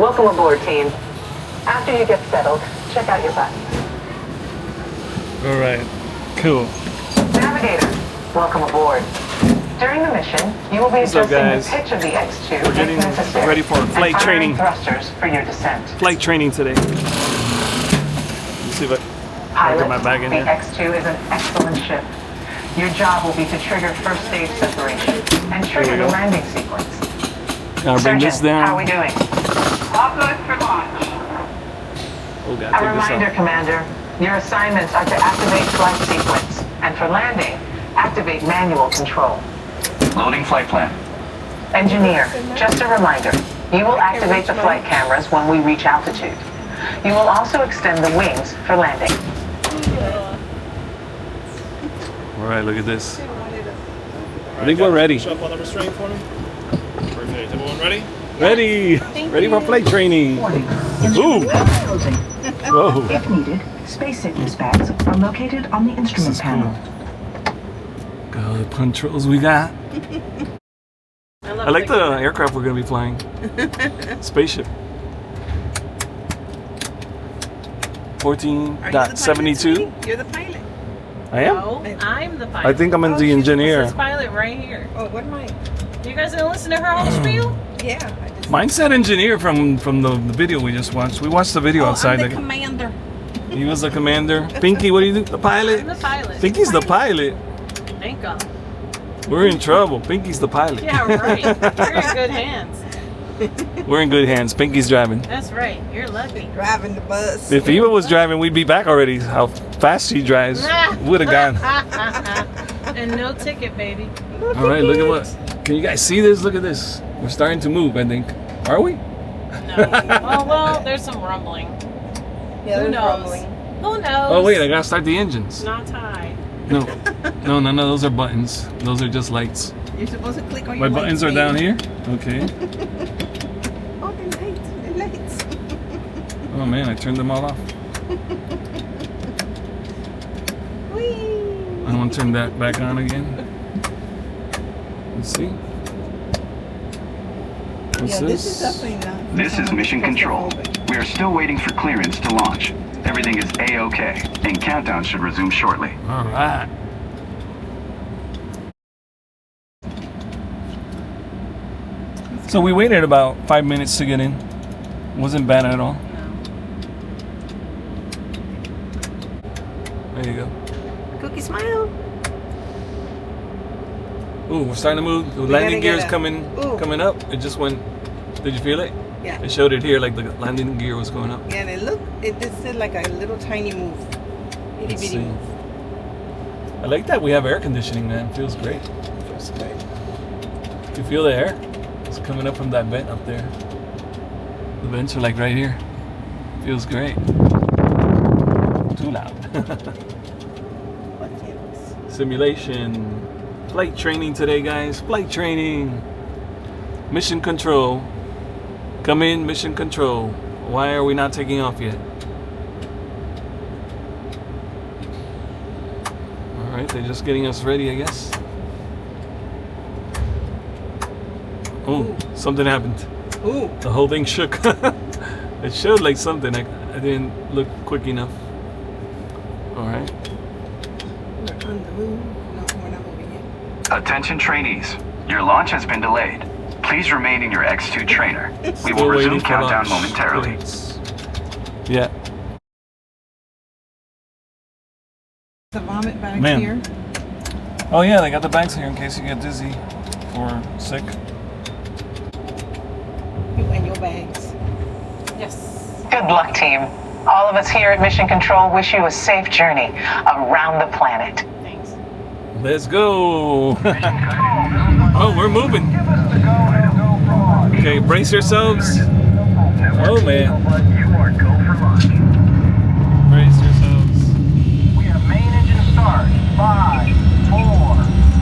Welcome aboard, team. After you get settled, check out your buttons. All right, cool. Navigator, welcome aboard. During the mission, you will be adjusting the pitch of the X2 We're getting if necessary, ready for flight and training. thrusters for your descent. Flight training today. Let's see if I Pilot, get my bag in the here. X2 is an excellent ship. Your job will be to trigger first stage separation and trigger the landing sequence. I'll bring this Surgeon, down. how are we doing? All good for launch. Oh, God, A take this reminder, off. Commander, your assignments are to activate flight sequence, and for landing, activate manual control. Loading flight plan. Engineer, just a reminder, you will activate the flight cameras when we reach altitude. You will also extend the wings for landing. All right, look at this. I think we're ready. Show up on the restraint for me. Perfect. Everyone ready? Ready. Ready for flight training. Ooh. Whoa. If needed, space sickness bags are located on the instrument panel. Got all the controls we got. I like the aircraft we're going to be flying. Spaceship. 14.72. You're the pilot. I am? No, I'm the pilot. I think I'm the engineer. This pilot right here. Oh, what am I? You guys gonna listen to her whole spiel? Yeah. I just... Mine said engineer from the video we just watched. We watched the video outside. I'm the commander. He was the commander. Pinky, what do you think? The pilot? I'm the pilot. Pinky's the pilot. Thank God. We're in trouble. Pinky's the pilot. Yeah, right. You're in good hands. We're in good hands. Pinky's driving. That's right. You're lucky. Driving the bus. If Eva was driving, we'd be back already. How fast she drives. Would have gone. And no ticket, baby. All right, look at what. Can you guys see this? Look at this. We're starting to move, I think. Are we? No. Oh, well, there's some rumbling. Yeah, Who there's knows? rumbling. Who knows? Oh, wait, I gotta start the engines. Not tied. No. No, none of those are buttons. Those are just lights. You're supposed to click on My your buttons lights, are down baby. here. Okay. Oh, the lights. Oh, man, I turned them all off. Whee! I want to turn that back on again. Let's see. What's Yeah, this? this is definitely not. This is Mission Control. We are still waiting for clearance to launch. Everything is A-OK, and countdown should resume shortly. All right. So we waited about 5 minutes to get in. Wasn't bad at all. There you go. Cookie smile. Ooh, we're starting to move. The We landing gotta gear get is a- coming up. It just went. Did you feel it? Yeah. It showed it here, like the landing gear was going up. Yeah, and it just did like a little tiny move. Itty Let's bitty see. move. I like that we have air conditioning, man. Feels great. Feels good. You feel the air? It's coming up from that vent up there. The vents are like right here. Feels great. Too loud. What else? Simulation. Flight training today, guys. Flight training. Mission control. Come in, mission control. Why are we not taking off yet? Alright, they're just getting us ready, I guess. Oh, something happened. Ooh. The whole thing shook. It showed like something. I didn't look quick enough. Alright. We're on the move. No, we're not moving yet. Attention trainees. Your launch has been delayed. Please remain in your X2 trainer. We Still will waiting resume for countdown launch. momentarily. Yeah. The vomit bag Man. here. Oh yeah, they got the bags here in case you get dizzy or sick. You and your bags. Yes. Good luck, team. All of us here at Mission Control wish you a safe journey around the planet. Thanks. Let's go. Oh, we're moving. Okay, brace yourselves. Oh man. Brace yourselves. We have main engine start. 5, 4,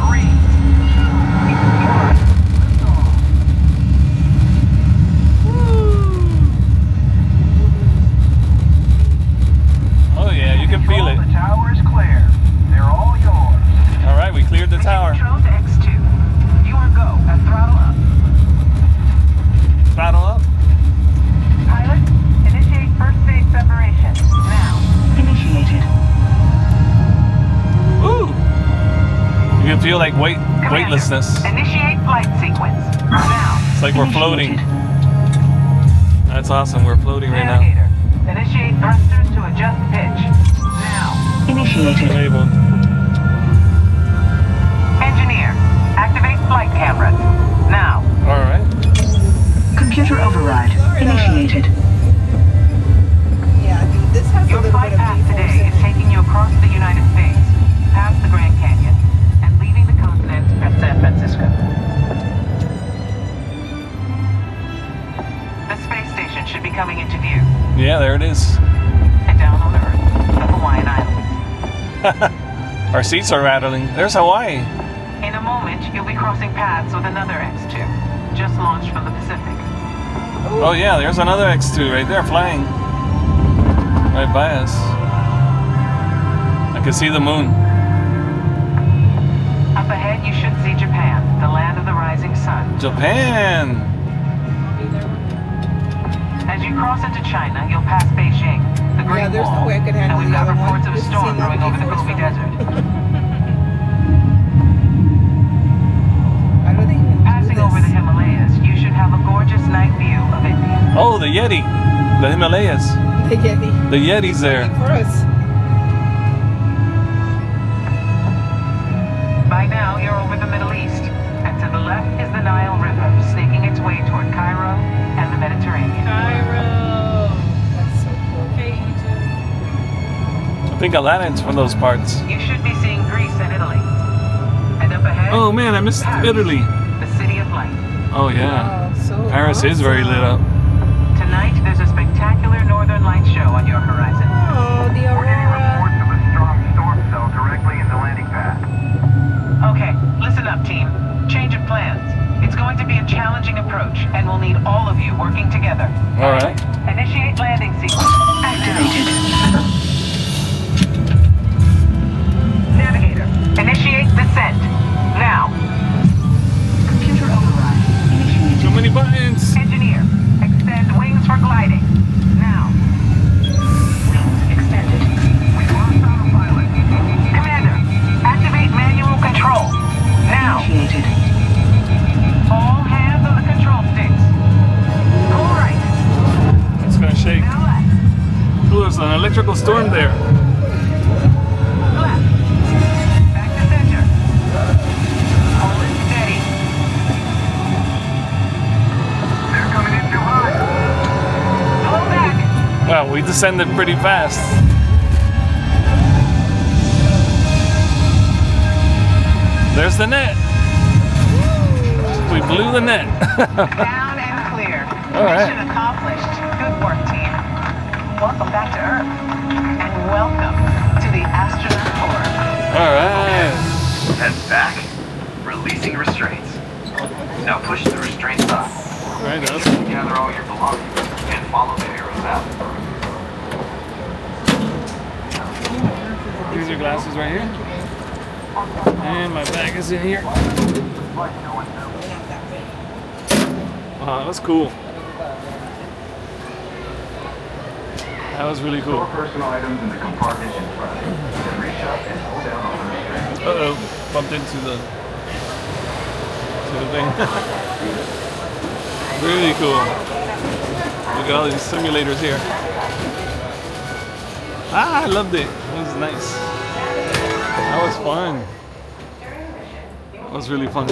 3, 2, 1. Oh yeah, you can feel it. The tower is clear. They're all yours. All right, we cleared the tower. Control to X2. You are go at throttle up. Throttle up. like weightlessness. Initiate flight sequence. Now. It's like we're floating. That's awesome. We're floating right now. Navigator, initiate thrusters to adjust pitch. Now. Initiated. Enabled. Engineer, activate flight cameras. Now. All right. Computer override initiated. Yeah, dude, this has a Your little flight bit of path G-force today in is it. taking you across the United States, past the Grand Canyon, and leaving the continent at San Francisco. The space station should be coming into view, Yeah, there it is. and down on Earth, the Hawaiian Islands. Our seats are rattling. There's Hawaii. In a moment, you'll be crossing paths with another X-2, just launched from the Pacific. Oh yeah, there's another X2 right there flying. Right by us. I can see the moon. Up ahead, you should see Japan, the land of the rising sun. Japan. As you cross into China, you'll pass Beijing, the Great Yeah, there's Wall, no way I could and handle we've the got other one. reports of a This is storm another brewing over the G-force Gobi from it. Desert. How do they even do Passing this? over the Himalayas, you should have a gorgeous night view of India. Oh, the Yeti. The Himalayas. The Yeti. The Yeti's there. Looking for us. By now, you're over the Middle East, and to the left is the Nile River, snaking its way toward Cairo and the Mediterranean. Cairo. That's so cool. Okay, Egypt. I think Aladdin's from those parts. You should be seeing Greece and Italy. And up ahead, Oh man, I missed Paris, Italy. the city of light. Oh yeah. Wow, so Paris is very lit up. Tonight, there's a spectacular northern light show on your horizon. Oh, the We're getting aurora. reports of a strong storm cell directly in the landing pad. Okay, listen up, team. Change of plans. It's going to be a challenging approach, and we'll need all of you working together. All right. Initiate landing sequence. Activated. Navigator, initiate descent. Now. Computer override. So many buttons. Engineer, extend wings for gliding. Now. Wings extended. We lost autopilot. Commander, activate manual control. Now. Initiated. All hands on the control sticks. Pull right. It's gonna shake. Now left. Ooh, there's an electrical storm there. Left. Back to center. Hold it steady. They're coming in too hot. Pull back. Wow, we descended pretty fast. There's the net. We blew the net. Down and clear. All right. Mission accomplished. Good work, team. Welcome back to Earth. And welcome to the astronaut forum. All right. Head back. Releasing restraints. Now push the restraints up. Right, that's Gather all your belongings and follow the arrows out. Here's your glasses right here. And my bag is in here. Wow, that's cool. That was really cool. Store personal items in the compartment in front. Then reach up and hold down on the restraints. Uh-oh, bumped into the thing. Really cool. Look at all these simulators here. Ah, I loved it. It was nice. That was fun. That was really fun.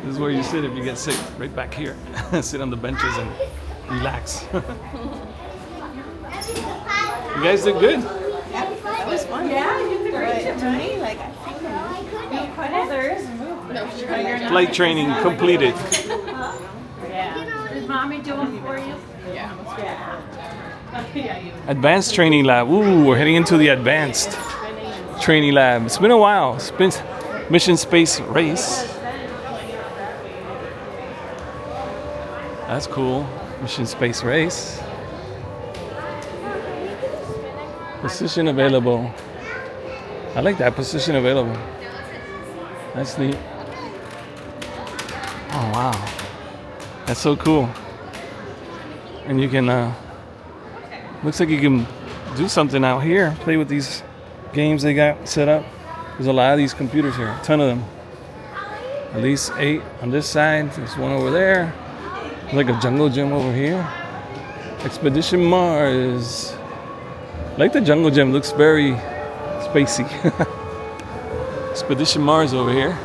This is where you sit if you get sick, right back here. Sit on the benches and relax. You guys did good. That was fun. Yeah, you could reach it, To right? me, like, I think Oh, there is a move. No, you're not. Flight training completed. Yeah. Is mommy doing for you? Yeah. Yeah, you. Advanced training lab. Ooh, we're heading into the advanced training lab. It's been a while. It's been mission space race. That's cool. Mission space race. Position available. I like that position available. That's neat. Oh wow. That's so cool. And you can looks like you can do something out here. Play with these games they got set up. There's a lot of these computers here, a ton of them. At least 8 on this side. There's one over there. There's like a jungle gym over here. Expedition Mars. Like the jungle gym, looks very spacey. Expedition Mars over here.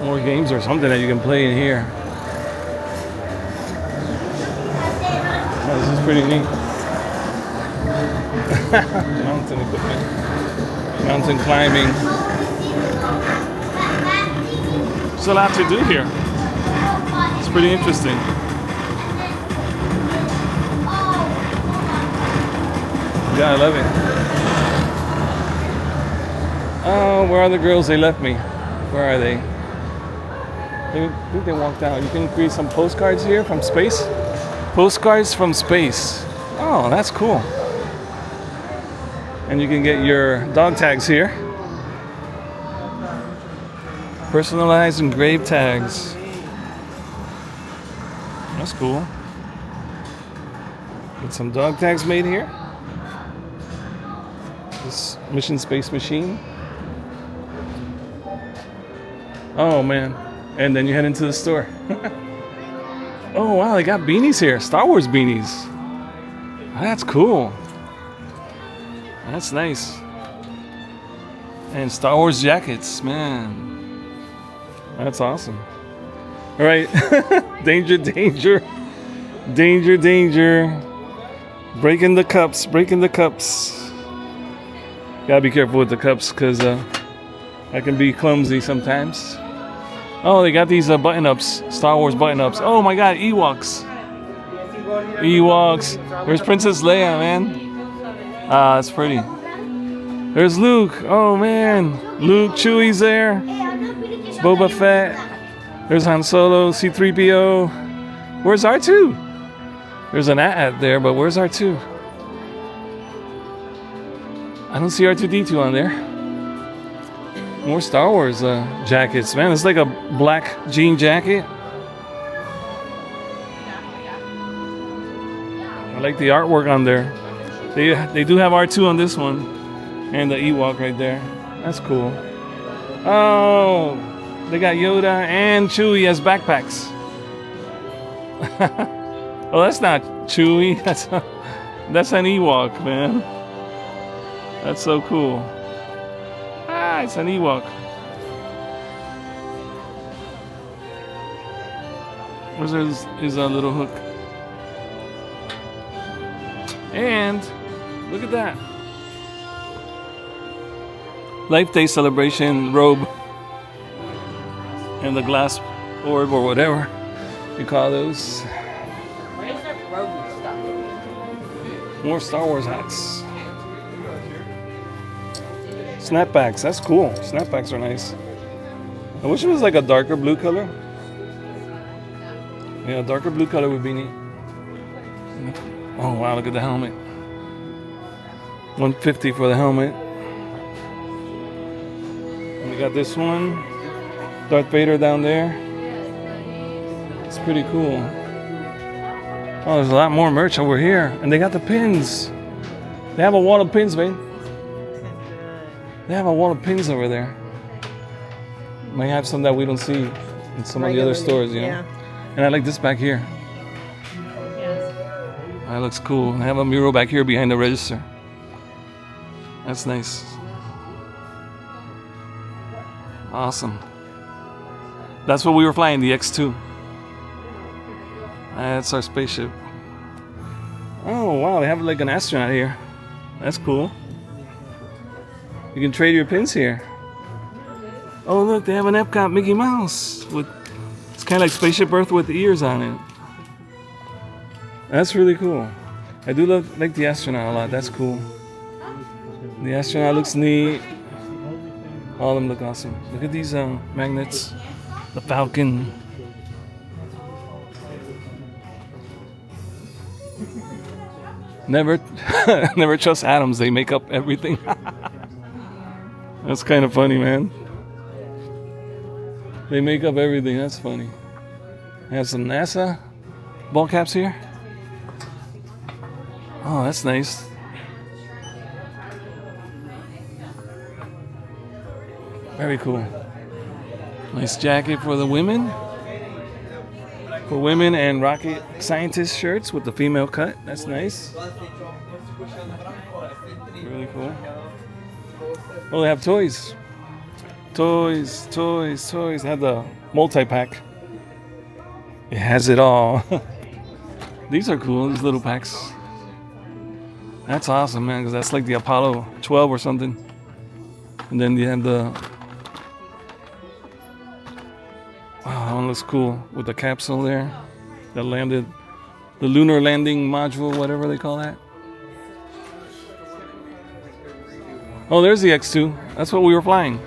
More games or something that you can play in here. Oh, this is pretty neat. Mountain equipment. Mountain climbing. There's a lot to do here. It's pretty interesting. Yeah, I love it. Oh, where are the girls? They left me. Where are they? I think they walked out. You can create some postcards here from space. Postcards from space. Oh, that's cool. And you can get your dog tags here. Personalized engraved tags. That's cool. Get some dog tags made here. This Mission Space Machine. Oh man. And then you head into the store. Oh wow, they got beanies here. Star Wars beanies. That's cool. That's nice. And Star Wars jackets, man. That's awesome. All right. Danger, danger. Danger, danger. Breaking the cups, breaking the cups. Gotta be careful with the cups because I can be clumsy sometimes. Oh, they got these button-ups, Star Wars button-ups. Oh my god, Ewoks. Ewoks. There's Princess Leia, man. Ah, that's pretty. There's Luke. Oh man. Luke, Chewie's there. Boba Fett. There's Han Solo, C-3PO. Where's R2? There's an AT-AT there, but where's R2? I don't see R2-D2 on there. More Star Wars jackets, man. It's like a black jean jacket. I like the artwork on there. They do have R2 on this one, and the Ewok right there. That's cool. Oh, they got Yoda and Chewie as backpacks. Oh, that's not Chewie. That's an Ewok, man. That's so cool. Ah, it's an Ewok. Where's his little hook? And look at that. Life Day celebration robe. And the glass orb or whatever you call those. Where's the road stuff? More Star Wars hats. Snapbacks, that's cool. Snapbacks are nice. I wish it was like a darker blue color. Yeah, a darker blue color would be neat. Oh wow, look at the helmet. $150 for the helmet. And we got this one. Darth Vader down there. It's pretty cool. Oh, there's a lot more merch over here. And they got the pins. They have a wall of pins, babe. They have a wall of pins over there. Might have some that we don't see in some of the other stores, you know? Yeah. And I like this back here. That looks cool. I have a mural back here behind the register. That's nice. Awesome. That's what we were flying, the X2. That's our spaceship. Oh wow, they have like an astronaut here. That's cool. You can trade your pins here. Oh look, they have an EPCOT Mickey Mouse with. It's kind of like Spaceship Earth with ears on it. That's really cool. I do like the astronaut a lot. That's cool. The astronaut looks neat. All of them look awesome. Look at these magnets. The Falcon. Never trust atoms. They make up everything. That's kind of funny, man. They make up everything. That's funny. I have some NASA ball caps here. Oh, that's nice. Very cool. Nice jacket for the women. For women and rocket scientist shirts with the female cut. That's nice. Really cool. Oh, they have toys. Toys. They have the multi-pack. It has it all. These are cool, these little packs. That's awesome, man, because that's like the Apollo 12 or something. And then you have the... Wow, that one looks cool with the capsule there that landed. The lunar landing module, whatever they call that. Oh, there's the X2. That's what we were flying.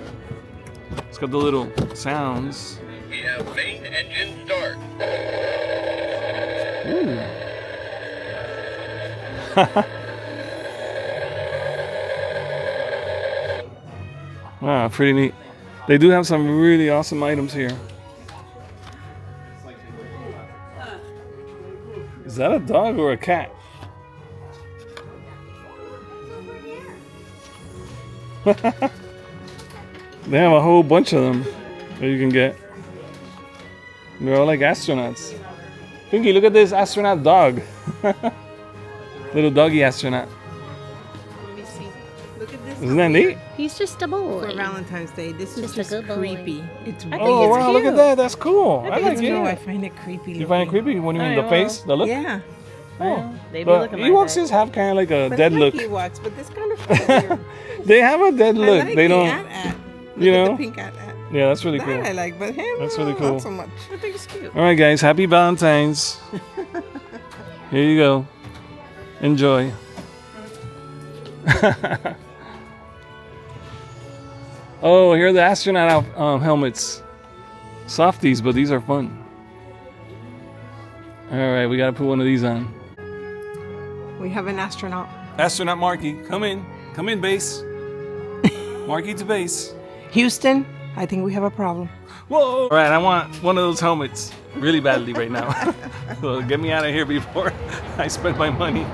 It's got the little sounds. We have main engine start. Ooh. Wow, pretty neat. They do have some really awesome items here. Is that a dog or a cat? They have a whole bunch of them that you can get. They're all like astronauts. Pinky, look at this astronaut dog. Little doggy astronaut. Let me see. Look at this. Isn't that neat? He's just a boy. For Valentine's Day. This is Just a just good boy. creepy. It's I Oh, think it's wow, look at cute. that. That's cool. I like No, I it. find it creepy. You find it creepy? What do you mean, the Oh, face? The look? Yeah. Oh. They be But looking like Ewoks that. just have kind of like a But dead I look. like Ewoks, but this kind of weird. They have a dead look. I like They the don't, at. you Look at know? the pink at. Yeah, that's really That cool. I like, but him, That's really cool. not so much. I think it's cute. All right, guys. Happy Valentine's. Here you go. Enjoy. Oh, here are the astronaut helmets. Softies, but these are fun. All right, we got to put one of these on. We have an astronaut. Astronaut Marky, come in. Come in, base. Marky to base. Houston, I think we have a problem. Whoa! All right, I want one of those helmets really badly right now. So get me out of here before I spend my money.